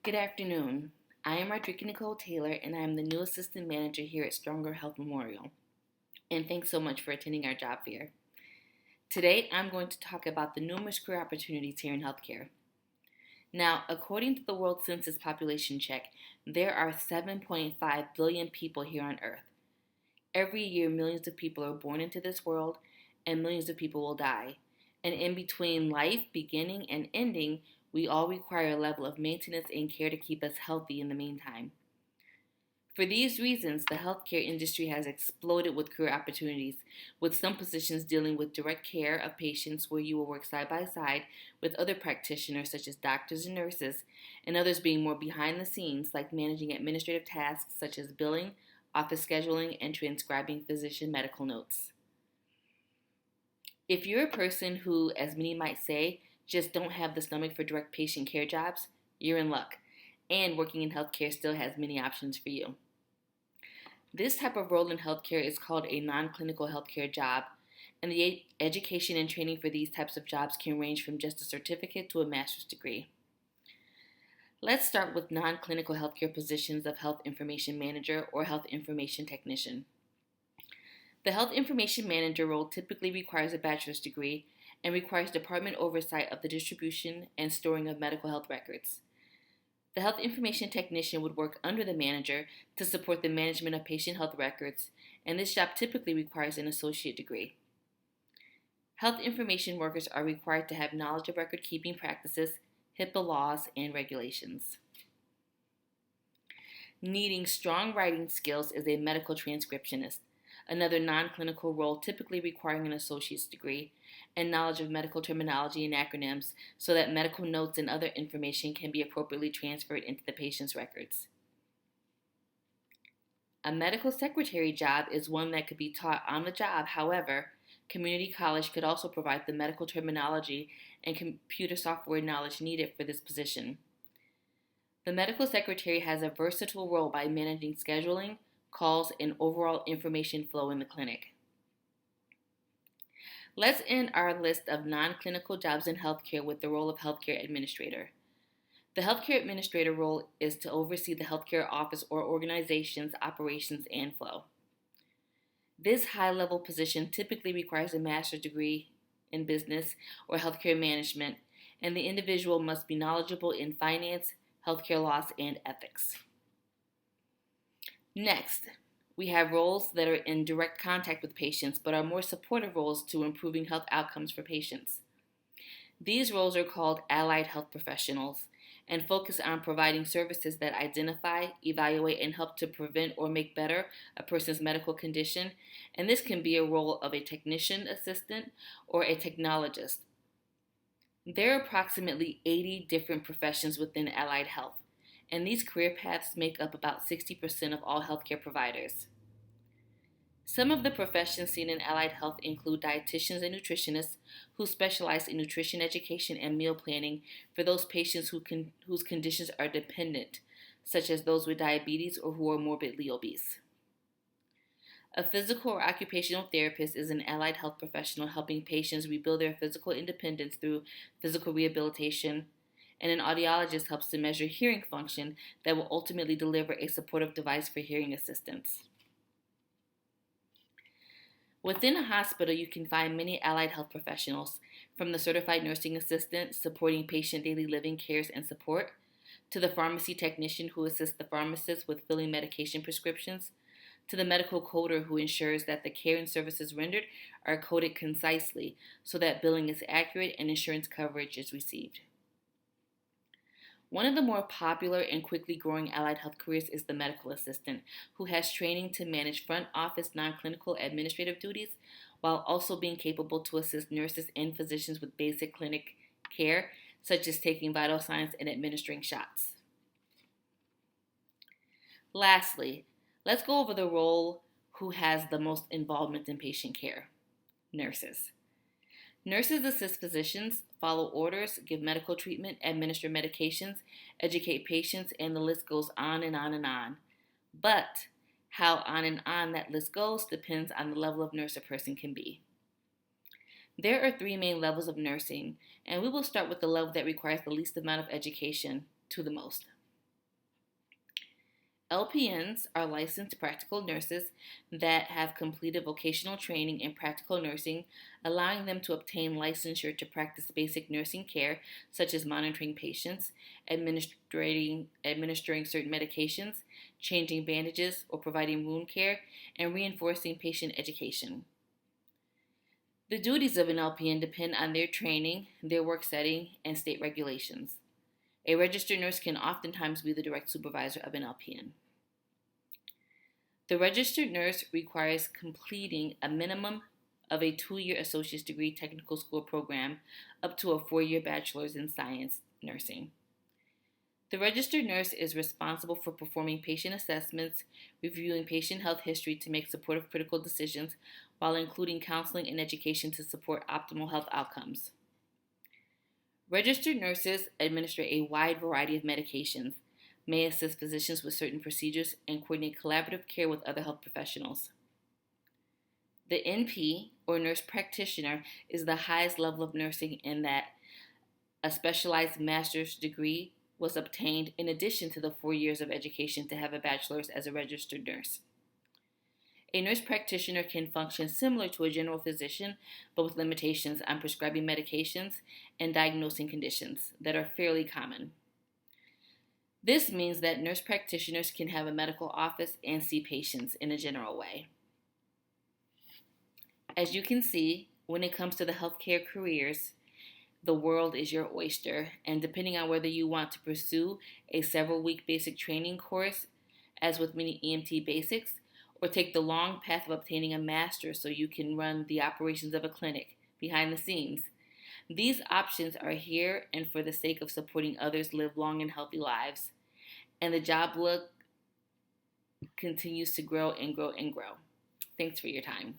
Good afternoon. I am Rodrika Nicole Taylor, and I am the new assistant manager here at Stronger Health Memorial. And thanks so much for attending our job fair. Today, I'm going to talk about the numerous career opportunities here in healthcare. Now, according to the World Census Population Check, there are 7.5 billion people here on Earth. Every year, millions of people are born into this world, and millions of people will die. And in between life beginning and ending, we all require a level of maintenance and care to keep us healthy in the meantime. For these reasons, the healthcare industry has exploded with career opportunities, with some positions dealing with direct care of patients where you will work side by side with other practitioners such as doctors and nurses, and others being more behind the scenes like managing administrative tasks such as billing, office scheduling, and transcribing physician medical notes. If you're a person who, as many might say, just don't have the stomach for direct patient care jobs, you're in luck, and working in healthcare still has many options for you. This type of role in healthcare is called a non-clinical healthcare job, and the education and training for these types of jobs can range from just a certificate to a master's degree. Let's start with non-clinical healthcare positions of health information manager or health information technician. The health information manager role typically requires a bachelor's degree and requires department oversight of the distribution and storing of medical health records. The health information technician would work under the manager to support the management of patient health records, and this job typically requires an associate degree. Health information workers are required to have knowledge of record keeping practices, HIPAA laws, and regulations. Needing strong writing skills is a medical transcriptionist, another non-clinical role typically requiring an associate's degree, and knowledge of medical terminology and acronyms so that medical notes and other information can be appropriately transferred into the patient's records. A medical secretary job is one that could be taught on the job. However, community college could also provide the medical terminology and computer software knowledge needed for this position. The medical secretary has a versatile role by managing scheduling, calls, and overall information flow in the clinic. Let's end our list of non-clinical jobs in healthcare with the role of healthcare administrator. The healthcare administrator role is to oversee the healthcare office or organization's operations and flow. This high-level position typically requires a master's degree in business or healthcare management, and the individual must be knowledgeable in finance, healthcare laws, and ethics. Next, we have roles that are in direct contact with patients but are more supportive roles to improving health outcomes for patients. These roles are called allied health professionals and focus on providing services that identify, evaluate, and help to prevent or make better a person's medical condition, and this can be a role of a technician assistant or a technologist. There are approximately 80 different professions within allied health, and these career paths make up about 60% of all healthcare providers. Some of the professions seen in allied health include dietitians and nutritionists who specialize in nutrition education and meal planning for those patients whose conditions are dependent, such as those with diabetes or who are morbidly obese. A physical or occupational therapist is an allied health professional helping patients rebuild their physical independence through physical rehabilitation, and an audiologist helps to measure hearing function that will ultimately deliver a supportive device for hearing assistance. Within a hospital, you can find many allied health professionals, from the certified nursing assistant supporting patient daily living cares and support, to the pharmacy technician who assists the pharmacist with filling medication prescriptions, to the medical coder who ensures that the care and services rendered are coded concisely so that billing is accurate and insurance coverage is received. One of the more popular and quickly growing allied health careers is the medical assistant, who has training to manage front office non-clinical administrative duties while also being capable to assist nurses and physicians with basic clinic care, such as taking vital signs and administering shots. Lastly, let's go over the role who has the most involvement in patient care: nurses. Nurses assist physicians, follow orders, give medical treatment, administer medications, educate patients, and the list goes on and on and on. But how on and on that list goes depends on the level of nurse a person can be. There are 3 main levels of nursing, and we will start with the level that requires the least amount of education to the most. LPNs are licensed practical nurses that have completed vocational training in practical nursing, allowing them to obtain licensure to practice basic nursing care, such as monitoring patients, administering certain medications, changing bandages or providing wound care, and reinforcing patient education. The duties of an LPN depend on their training, their work setting, and state regulations. A registered nurse can oftentimes be the direct supervisor of an LPN. The registered nurse requires completing a minimum of a 2-year associate's degree technical school program up to a 4-year bachelor's in science nursing. The registered nurse is responsible for performing patient assessments, reviewing patient health history to make supportive critical decisions, while including counseling and education to support optimal health outcomes. Registered nurses administer a wide variety of medications, may assist physicians with certain procedures, and coordinate collaborative care with other health professionals. The NP, or nurse practitioner, is the highest level of nursing in that a specialized master's degree was obtained in addition to the 4 years of education to have a bachelor's as a registered nurse. A nurse practitioner can function similar to a general physician, but with limitations on prescribing medications and diagnosing conditions that are fairly common. This means that nurse practitioners can have a medical office and see patients in a general way. As you can see, when it comes to the healthcare careers, the world is your oyster, and depending on whether you want to pursue a several-week basic training course, as with many EMT basics, or take the long path of obtaining a master's so you can run the operations of a clinic behind the scenes, these options are here and for the sake of supporting others live long and healthy lives, and the job look continues to grow and grow and grow. Thanks for your time.